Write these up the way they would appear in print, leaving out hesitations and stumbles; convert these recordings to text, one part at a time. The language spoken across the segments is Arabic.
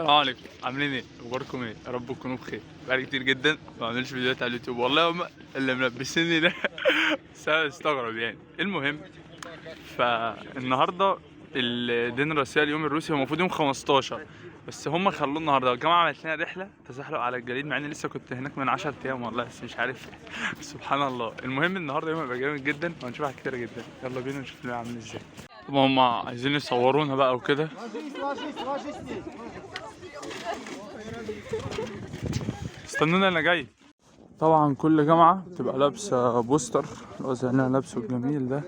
السلام عليكم، عاملين ايه؟ اخباركم ايه؟ يا رب تكونوا بخير. بقالي كتير جدا ما بعملش فيديوهات على اليوتيوب، والله هم اللي ملبسيني ده. بس انا مستغرب يعني. المهم، فالنهارده الدين الرئيسيه اليوم الروسي هو المفروض يوم 15، بس هم خلوه النهارده. الجامعه عملت لنا رحله تزحلق على الجليد، مع اني لسه كنت هناك من 10 ايام والله، بس مش عارف. سبحان الله. المهم النهارده يوم هيبقى جامد جدا وهنشوف حاجات كتيره جدا. يلا بينا نشوف اليوم عامل ازاي. طبعا هم عايزين يصورونا بقى وكده. استنونا انا جاي. طبعا كل جامعة بتبقى لابسة بوستر اللي زي اللي انا لابسه الجميل ده،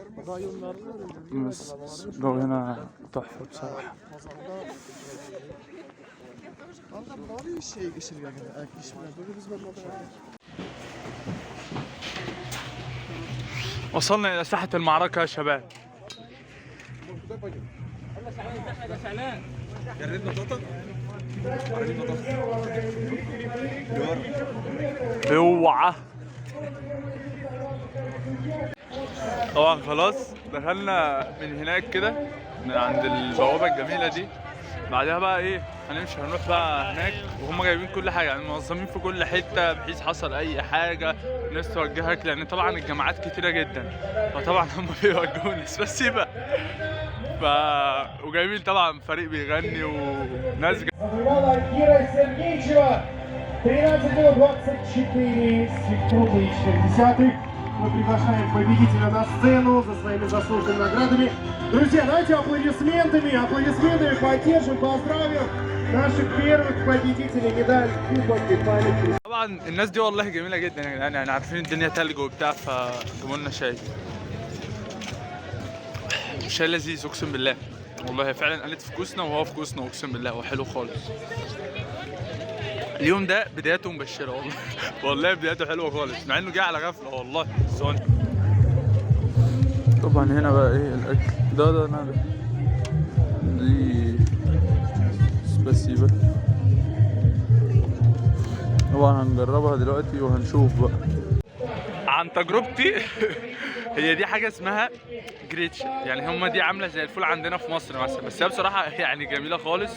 بس الجو هنا تحفة بصراحة. وصلنا إلى ساحة المعركة يا شباب. اوعى. طبعا خلاص دخلنا من هناك كده، من عند البوابة الجميلة دي. بعدها بقى ايه، هنروح بقى هناك، وهم جايبين كل حاجة، يعني منظمين في كل حتة بحيث حصل أي حاجة الناس توجهك، لأن طبعا الجامعات كتيرة جدا، فطبعا هم بيوجهوا الناس بس بقى. وجايبين طبعا فريق بيغني وناس Мы приглашаем победителя на сцену за своими заслуженными наградами. Друзья, давайте аплодисментами поддержим, поздравим наших первых победителей медаль Кубок памяти. طبعا الناس دي والله جميلة جدا يعني عارفين الدنيا تلج وبتاع، فجابوا لنا شاي. شاي لذيذ اقسم بالله، والله فعلا قالت في كوسنا وهو في كوسنا، اقسم بالله هو حلو خالص. اليوم ده بدايته مبشره والله. والله بدايته حلوه خالص، مع انه جه على غفله والله. طبعا هنا بقى ايه الاكل ده انا دي سباسيبا. طبعا هنجربها دلوقتي وهنشوف بقى. عن تجربتي هي دي حاجه اسمها جريتش، يعني هما دي عامله زي الفول عندنا في مصر مثلا، بس هي بصراحه يعني جميله خالص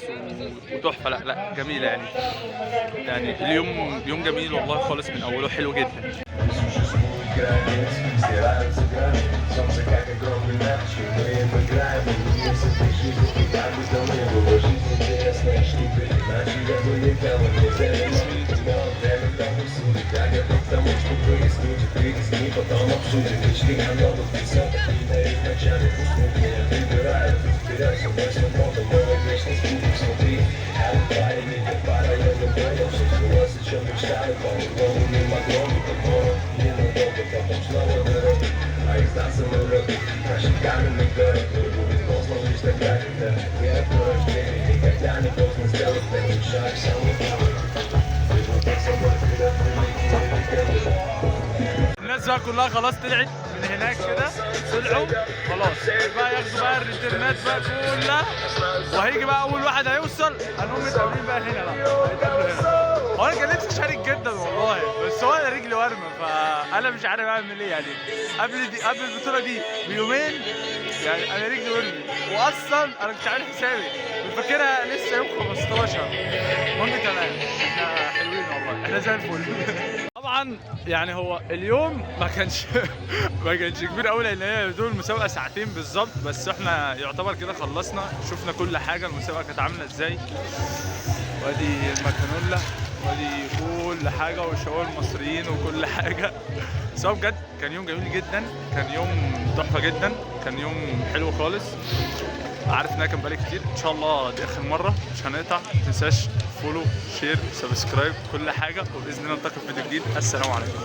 وتحفه. لا جميله يعني اليوم يوم جميل والله خالص من اوله، حلو جدا. الناس بقى كلها خلاص طلعت من هناك كده، طلعوا خلاص بقى ياخدوا بقى الريتيرنات بقى كلها، وهيجي بقى اول واحد هيوصل هنقوم متقابلين بقى هنا بقى، هيتقابلوا هنا. هو انا كان نفسي اشارك جدا والله، بس هو انا رجلي ورمه، فانا مش عارف اعمل ايه يعني. قبل البطوله دي بيومين يعني انا رجلي ورمي، واصلا انا مش عارف حسابي، مش فاكرها لسه يوم 15. المهم تمام، احنا حلوين والله، احنا زي الفل. طبعا يعني هو اليوم ما كانش كبير قوي، لان هي دول المسابقه ساعتين بالظبط، بس احنا يعتبر كده خلصنا، شفنا كل حاجه المسابقه كانت عامله ازاي، وادي المكانولا وادي كل حاجه والشباب المصريين وكل حاجه. بس هو بجد كان يوم جميل جدا، كان يوم تحفه جدا، كان يوم حلو خالص. عارف انها كان بقالي كتير، ان شاء الله دي اخر مره، مش هنقطع. متنساش فولو شير سبسكرايب كل حاجه، وباذن الله نلتقي في فيديو جديد. السلام عليكم.